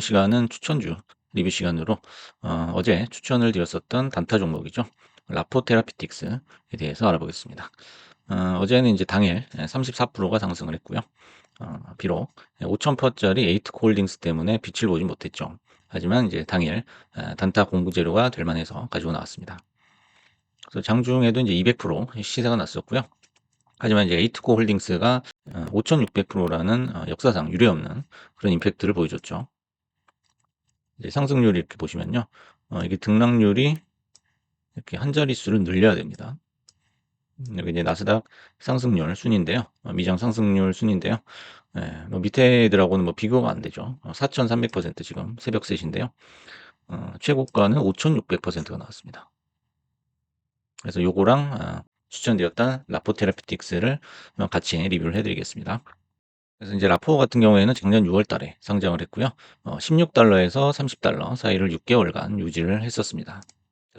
시간은 추천주 리뷰 시간으로 어제 추천을 드렸었던 단타 종목이죠. 라포 테라피틱스에 대해서 알아보겠습니다. 어제는 이제 당일 34%가 상승을 했고요. 비록 5,000%짜리 에이트코 홀딩스 때문에 빛을 보지 못했죠. 하지만 이제 당일 단타 공부 재료가 될 만해서 가지고 나왔습니다. 그래서 장중에도 이제 200% 시세가 났었고요. 하지만 이제 에이트코 홀딩스가 5,600%라는 역사상 유례없는 그런 임팩트를 보여줬죠. 이제 상승률 이렇게 보시면요. 이게 등락률이 이렇게 한 자릿수를 늘려야 됩니다. 여기 이제 나스닥 상승률 순인데요. 미장 상승률 순인데요. 뭐 밑에 애들하고는 뭐 비교가 안 되죠. 4,300% 지금 새벽 셋인데요. 최고가는 5,600%가 나왔습니다. 그래서 요거랑 추천드렸던 라포 테라피틱스를 같이 리뷰를 해드리겠습니다. 그래서 이제 라포 같은 경우에는 작년 6월 달에 상장을 했고요. 16달러에서 30달러 사이를 6개월간 유지를 했었습니다.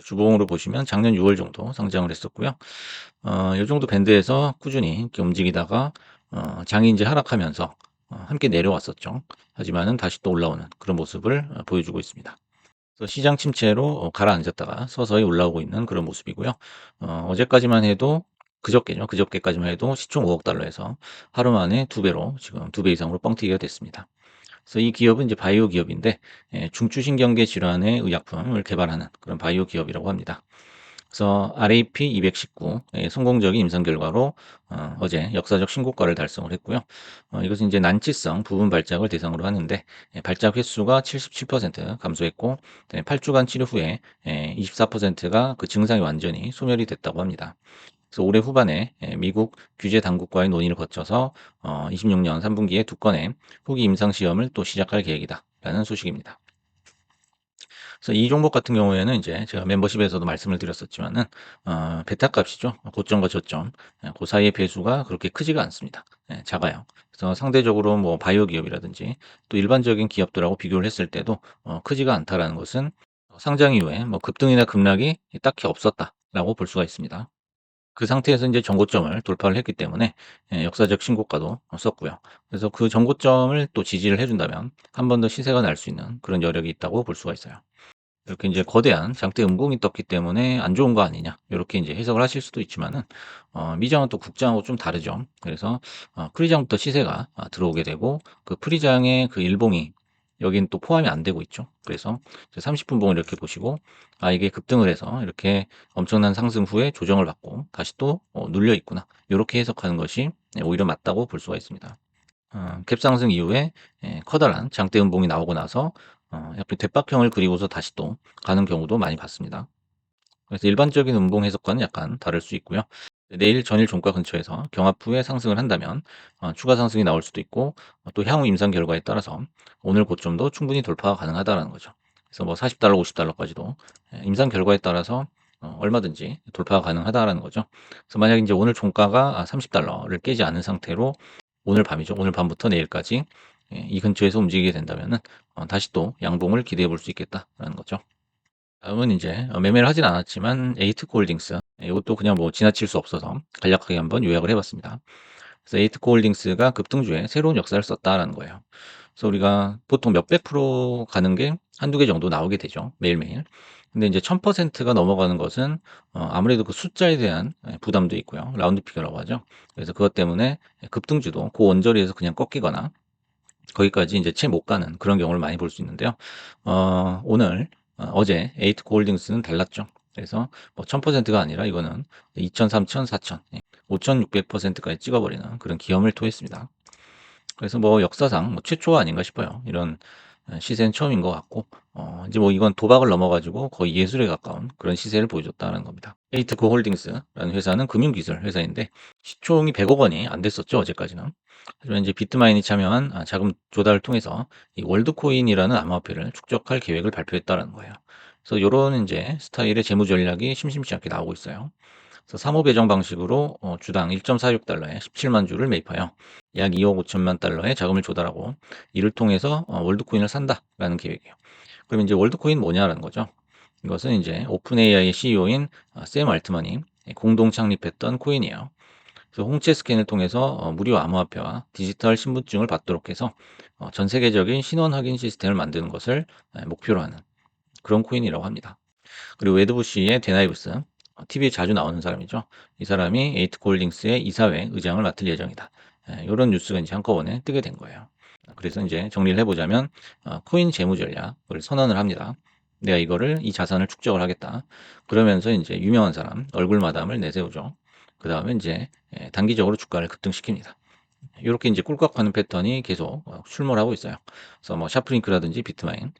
주봉으로 보시면 작년 6월 정도 상장을 했었고요. 이 정도 밴드에서 꾸준히 이렇게 움직이다가 장이 이제 하락하면서 함께 내려왔었죠. 하지만은 다시 또 올라오는 그런 모습을 보여주고 있습니다. 그래서 시장 침체로 가라앉았다가 서서히 올라오고 있는 그런 모습이고요. 어제까지만 해도 그저께죠. 그저께까지만 해도 시총 5억 달러에서 하루 만에 2배로 지금 2배 이상으로 뻥튀기가 됐습니다. 그래서 이 기업은 이제 바이오 기업인데 중추신경계 질환의 의약품을 개발하는 그런 바이오 기업이라고 합니다. 그래서 RAP 219의 성공적인 임상 결과로 어제 역사적 신고가를 달성을 했고요. 이것은 이제 난치성 부분 발작을 대상으로 하는데 발작 횟수가 77% 감소했고 8주간 치료 후에 24%가 그 증상이 완전히 소멸이 됐다고 합니다. 그래서 올해 후반에 미국 규제 당국과의 논의를 거쳐서 26년 3분기에 2건의 후기 임상 시험을 또 시작할 계획이다라는 소식입니다. 그래서 이 종목 같은 경우에는 이제 제가 멤버십에서도 말씀을 드렸었지만은 베타 값이죠. 고점과 저점 그 사이의 배수가 그렇게 크지가 않습니다. 작아요. 그래서 상대적으로 뭐 바이오 기업이라든지 또 일반적인 기업들하고 비교를 했을 때도 크지가 않다라는 것은 상장 이후에 뭐 급등이나 급락이 딱히 없었다라고 볼 수가 있습니다. 그 상태에서 이제 전고점을 돌파를 했기 때문에 역사적 신고가도 썼고요. 그래서 그 전고점을 또 지지를 해준다면 한 번 더 시세가 날 수 있는 그런 여력이 있다고 볼 수가 있어요. 이렇게 이제 거대한 장대 음봉이 떴기 때문에 안 좋은 거 아니냐 이렇게 이제 해석을 하실 수도 있지만은 미장은 또 국장하고 좀 다르죠. 그래서 프리장부터 시세가 들어오게 되고 그 프리장의 그 일봉이 여긴 또 포함이 안 되고 있죠. 그래서 30분 봉을 이렇게 보시고 이게 급등을 해서 이렇게 엄청난 상승 후에 조정을 받고 다시 또 눌려 있구나 이렇게 해석하는 것이 오히려 맞다고 볼 수가 있습니다. 갭상승 이후에 커다란 장대 음봉이 나오고 나서 약간 대박형을 그리고서 다시 또 가는 경우도 많이 봤습니다. 그래서 일반적인 음봉 해석과는 약간 다를 수 있고요. 내일 전일 종가 근처에서 경합 후에 상승을 한다면 추가 상승이 나올 수도 있고 또 향후 임상 결과에 따라서 오늘 고점도 충분히 돌파가 가능하다는 거죠. 그래서 뭐 40달러, 50달러까지도 임상 결과에 따라서 얼마든지 돌파가 가능하다라는 거죠. 그래서 만약 이제 오늘 종가가 30달러를 깨지 않은 상태로 오늘 밤이죠. 오늘 밤부터 내일까지 이 근처에서 움직이게 된다면은 다시 또 양봉을 기대해 볼 수 있겠다라는 거죠. 다음은 이제 매매를 하진 않았지만 에이트코 홀딩스 이것도 그냥 뭐 지나칠 수 없어서 간략하게 한번 요약을 해봤습니다. 그래서 에이트코 홀딩스가 급등주에 새로운 역사를 썼다라는 거예요. 그래서 우리가 보통 몇백 프로 가는 게 한두 개 정도 나오게 되죠. 매일매일. 근데 이제 1000%가 넘어가는 것은 아무래도 그 숫자에 대한 부담도 있고요. 라운드 피겨라고 하죠. 그래서 그것 때문에 급등주도 그 원저리에서 그냥 꺾이거나 거기까지 이제 채 못 가는 그런 경우를 많이 볼 수 있는데요. 오늘 어제 에이트코 홀딩스는 달랐죠. 그래서 뭐 1000%가 아니라 이거는 2000, 3000, 4000, 5600%까지 찍어버리는 그런 기염을 토했습니다. 그래서 뭐 역사상 뭐 최초가 아닌가 싶어요. 이런 시세는 처음인 것 같고, 이제 뭐 이건 도박을 넘어가지고 거의 예술에 가까운 그런 시세를 보여줬다는 겁니다. 에이트코 홀딩스라는 회사는 금융기술 회사인데 시총이 100억 원이 안 됐었죠, 어제까지는. 하지만 이제 비트마인이 참여한 자금 조달을 통해서 이 월드코인이라는 암호화폐를 축적할 계획을 발표했다는 거예요. 그래서 이런 이제 스타일의 재무 전략이 심심치 않게 나오고 있어요. 그래서 3호 배정 방식으로 주당 1.46달러에 17만 주를 매입하여 약 2억 5천만 달러의 자금을 조달하고 이를 통해서 월드코인을 산다라는 계획이에요. 그럼 이제 월드코인 뭐냐라는 거죠. 이것은 이제 오픈 AI의 CEO인 샘 알트만이 공동 창립했던 코인이에요. 그래서 홍채 스캔을 통해서 무료 암호화폐와 디지털 신분증을 받도록 해서 전 세계적인 신원 확인 시스템을 만드는 것을 목표로 하는 그런 코인이라고 합니다. 그리고 웨드부시의 데나이브스, TV에 자주 나오는 사람이죠. 이 사람이 에이트코 홀딩스의 이사회 의장을 맡을 예정이다. 이런 뉴스가 이제 한꺼번에 뜨게 된 거예요. 그래서 이제 정리를 해보자면 코인 재무 전략을 선언을 합니다. 내가 이거를 이 자산을 축적을 하겠다. 그러면서 이제 유명한 사람 얼굴 마담을 내세우죠. 그 다음에 이제 단기적으로 주가를 급등시킵니다. 이렇게 이제 꿀꺽하는 패턴이 계속 출몰하고 있어요. 그래서 뭐 샤프링크라든지 비트마인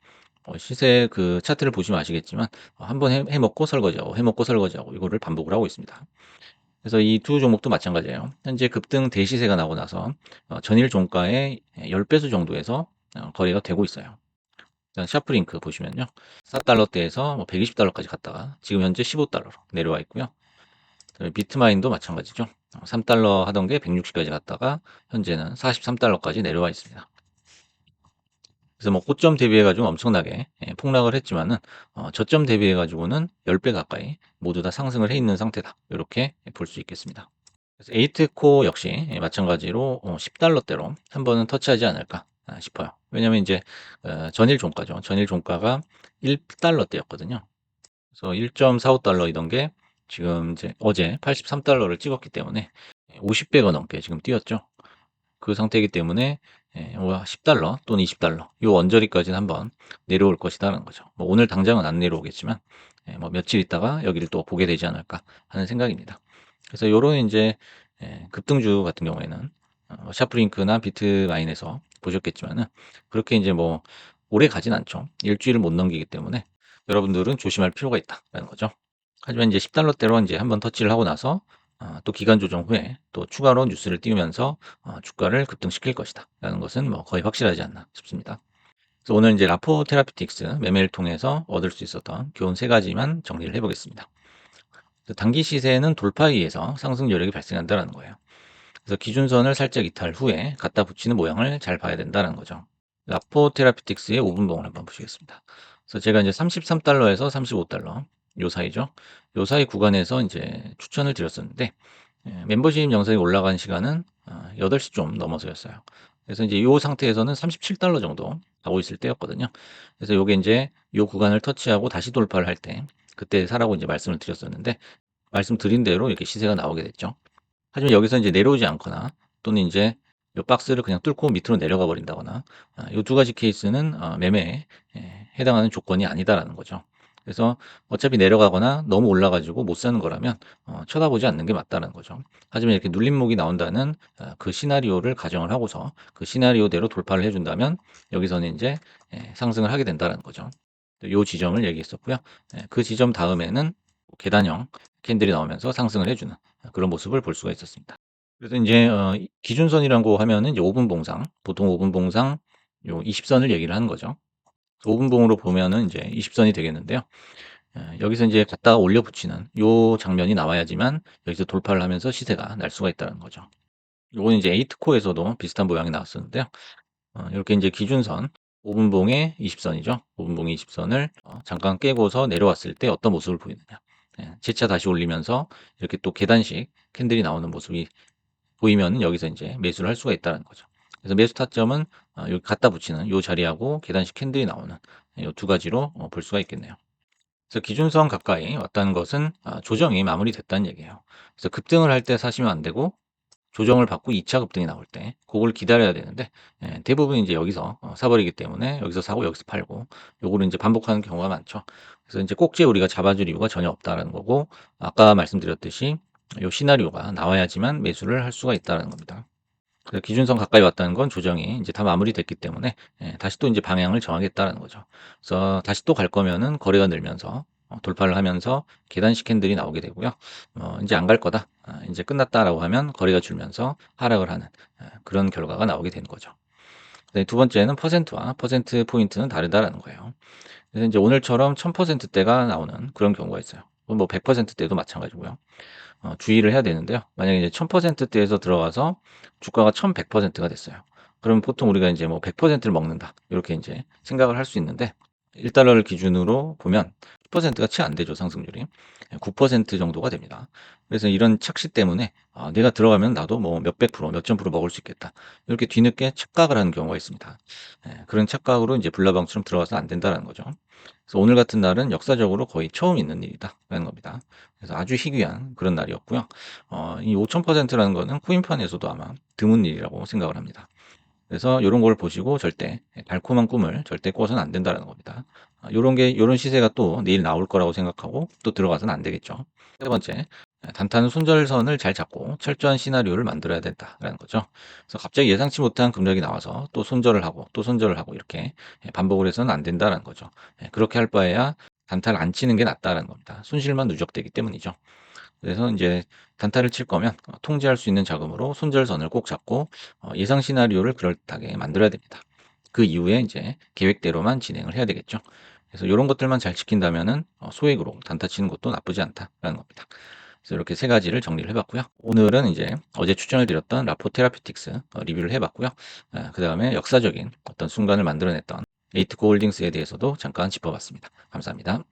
시세 그 차트를 보시면 아시겠지만 한번 해먹고 설거지하고 해먹고 설거지하고 이거를 반복을 하고 있습니다. 그래서 이 두 종목도 마찬가지예요. 현재 급등 대시세가 나고 나서 전일 종가의 10배수 정도에서 거래가 되고 있어요. 일단 샤프링크 보시면요. 4달러대에서 뭐 120달러까지 갔다가 지금 현재 15달러로 내려와 있고요. 비트마인도 마찬가지죠. 3달러 하던 게 160까지 갔다가 현재는 43달러까지 내려와 있습니다. 그래서 뭐 고점 대비해 가지고 엄청나게 폭락을 했지만은 저점 대비해 가지고는 10배 가까이 모두 다 상승을 해 있는 상태다. 이렇게 볼 수 있겠습니다. 그래서 에이트코 역시 마찬가지로 10달러대로 한 번은 터치하지 않을까 싶어요. 왜냐면 이제 전일 종가죠. 전일 종가가 1달러대였거든요. 그래서 1.45달러이던 게 지금 이제 어제 83달러를 찍었기 때문에 50배가 넘게 지금 뛰었죠. 그 상태이기 때문에 10달러 또는 20달러 요 언저리까지는 한번 내려올 것이다라는 거죠. 뭐 오늘 당장은 안 내려오겠지만 뭐 며칠 있다가 여기를 또 보게 되지 않을까 하는 생각입니다. 그래서 요런 인제 급등주 같은 경우에는 샤프링크나 비트마인에서 보셨겠지만은 그렇게 인제 뭐 오래 가진 않죠. 일주일을 못 넘기기 때문에 여러분들은 조심할 필요가 있다라는 거죠. 하지만 이제 10달러대로 인제 한번 터치를 하고 나서 또 기간 조정 후에 또 추가로 뉴스를 띄우면서 주가를 급등시킬 것이다 라는 것은 뭐 거의 확실하지 않나 싶습니다. 그래서 오늘 인제 라포 테라피틱스 매매를 통해서 얻을 수 있었던 교훈 3 가지만 정리를 해 보겠습니다. 단기 시세는 돌파에 의해서 상승 여력이 발생한다라는 거예요. 그래서 기준선을 살짝 이탈 후에 갖다 붙이는 모양을 잘 봐야 된다는 거죠. 라포 테라피틱스의 5분봉을 한번 보시겠습니다. 그래서 제가 이제 33달러에서 35달러 요 사이죠. 요 사이 구간에서 이제 추천을 드렸었는데 멤버십 영상이 올라간 시간은 8시 좀 넘어서였어요. 그래서 이제 요 상태에서는 37달러 정도 가고 있을 때였거든요. 그래서 요게 인제 요 구간을 터치하고 다시 돌파를 할 때 그때 사라고 인제 말씀을 드렸었는데 말씀드린 대로 이렇게 시세가 나오게 됐죠. 하지만 여기서 인제 내려오지 않거나 또는 인제 요 박스를 그냥 뚫고 밑으로 내려가 버린다거나 요 두 가지 케이스는 매매에 해당하는 조건이 아니다라는 거죠. 그래서 어차피 내려가거나 너무 올라 가지고 못 사는 거라면 쳐다보지 않는 게 맞다는 거죠. 하지만 이렇게 눌림목이 나온다는 그 시나리오를 가정을 하고서 그 시나리오대로 돌파를 해 준다면 여기서는 인제 상승을 하게 된다라는 거죠. 요 지점을 얘기했었고요. 그 지점 다음에는 계단형 캔들이 나오면서 상승을 해 주는 그런 모습을 볼 수가 있었습니다. 그래서 인제 기준선이라고 하면은 이제 5 분 봉상, 보통 5분 봉상 요 20 선을 얘기를 하는 거죠. 5 분 봉으로 보면은 인제 20 선이 되겠는데요. 여기서 인제 갖다가 올려 붙이는 요 장면이 나와야지만 여기서 돌파를 하면서 시세가 날 수가 있다는 거죠. 요거는 이제 에이트코에서도 비슷한 모양이 나왔었는데요. 요렇게 인제 기준선 5 분봉의 20 선이죠. 5 분봉의 20 선을 잠깐 깨고서 내려왔을 때 어떤 모습을 보이느냐. 재차 다시 올리면서 이렇게 또 계단식 캔들이 나오는 모습이 보이면은 여기서 인제 매수를 할 수가 있다는 거죠. 그래서 매수 타점은 여기 갖다 붙이는 요 자리하고 계단식 캔들이 나오는 요 두 가지로 볼 수가 있겠네요. 그래서 기준선 가까이 왔다는 것은 조정이 마무리됐다는 얘기예요. 그래서 급등을 할 때 사시면 안 되고 조정을 받고 2차 급등이 나올 때 고걸 기다려야 되는데 대부분 인제 여기서 사 버리기 때문에 여기서 사고 여기서 팔고 요거를 인제 반복하는 경우가 많죠. 그래서 인제 꼭지에 우리가 잡아줄 이유가 전혀 없다라는 거고 아까 말씀드렸듯이 요 시나리오가 나와야지만 매수를 할 수가 있다라는 겁니다. 그 기준선 가까이 왔다는 건 조정이 인제 다 마무리됐기 때문에 다시 또 인제 방향을 정하겠다라는 거죠. 그래서 다시 또 갈 거면은 거래가 늘면서 돌파를 하면서 계단식 캔들이 나오게 되고요. 인제 안 갈 거다. 인제 끝났다라고 하면 거래가 줄면서 하락을 하는 그런 결과가 나오게 되는 거죠. 네, 두 번째는 퍼센트와 퍼센트 포인트는 다르다라는 거예요. 그래서 인제 오늘처럼 1000% 대가 나오는 그런 경우가 있어요. 뭐 100% 대도 마찬가지고요. 주의를 해야 되는데요. 만약에 이제 1000% 대에서 들어가서 주가가 1100%가 됐어요. 그러면 보통 우리가 인제 뭐 100%를 먹는다. 요렇게 인제 생각을 할 수 있는데 $1를 기준으로 보면 10%가 채 안 되죠, 상승률이. 9% 정도가 됩니다. 그래서 이런 착시 때문에 내가 들어가면 나도 뭐 몇백 프로, 몇천 프로 먹을 수 있겠다. 이렇게 뒤늦게 착각을 하는 경우가 있습니다. 그런 착각으로 이제 불나방처럼 들어가서 안 된다라는 거죠. 그래서 오늘 같은 날은 역사적으로 거의 처음 있는 일이다라는 겁니다. 그래서 아주 희귀한 그런 날이었고요. 이 5000%라는 거는 코인판에서도 아마 드문 일이라고 생각을 합니다. 그래서 요런 걸 보시고 절대 달콤한 꿈을 절대 꿔서는 안 된다라는 겁니다. 요런 시세가 또 내일 나올 거라고 생각하고 또 들어가서는 안 되겠죠. 세 번째, 단타는 손절선을 잘 잡고 철저한 시나리오를 만들어야 된다라는 거죠. 그래서 갑자기 예상치 못한 금액이 나와서 또 손절을 하고 또 손절을 하고 이렇게 반복을 해서는 안 된다라는 거죠. 그렇게 할 바에야 단타를 안 치는 게 낫다라는 겁니다. 손실만 누적되기 때문이죠. 그래서 인제 단타를 칠 거면 통제할 수 있는 자금으로 손절선을 꼭 잡고 예상 시나리오를 그럴듯하게 만들어야 됩니다. 그 이후에 인제 계획대로만 진행을 해야 되겠죠. 그래서 요런 것들만 잘 지킨다면은 소액으로 단타 치는 것도 나쁘지 않다라는 겁니다. 그래서 이렇게 세 가지를 정리를 해 봤고요. 오늘은 이제 어제 추천을 드렸던 라포 테라피틱스 리뷰를 해 봤고요. 그다음에 역사적인 어떤 순간을 만들어냈던 에이트코 홀딩스에 대해서도 잠깐 짚어 봤습니다. 감사합니다.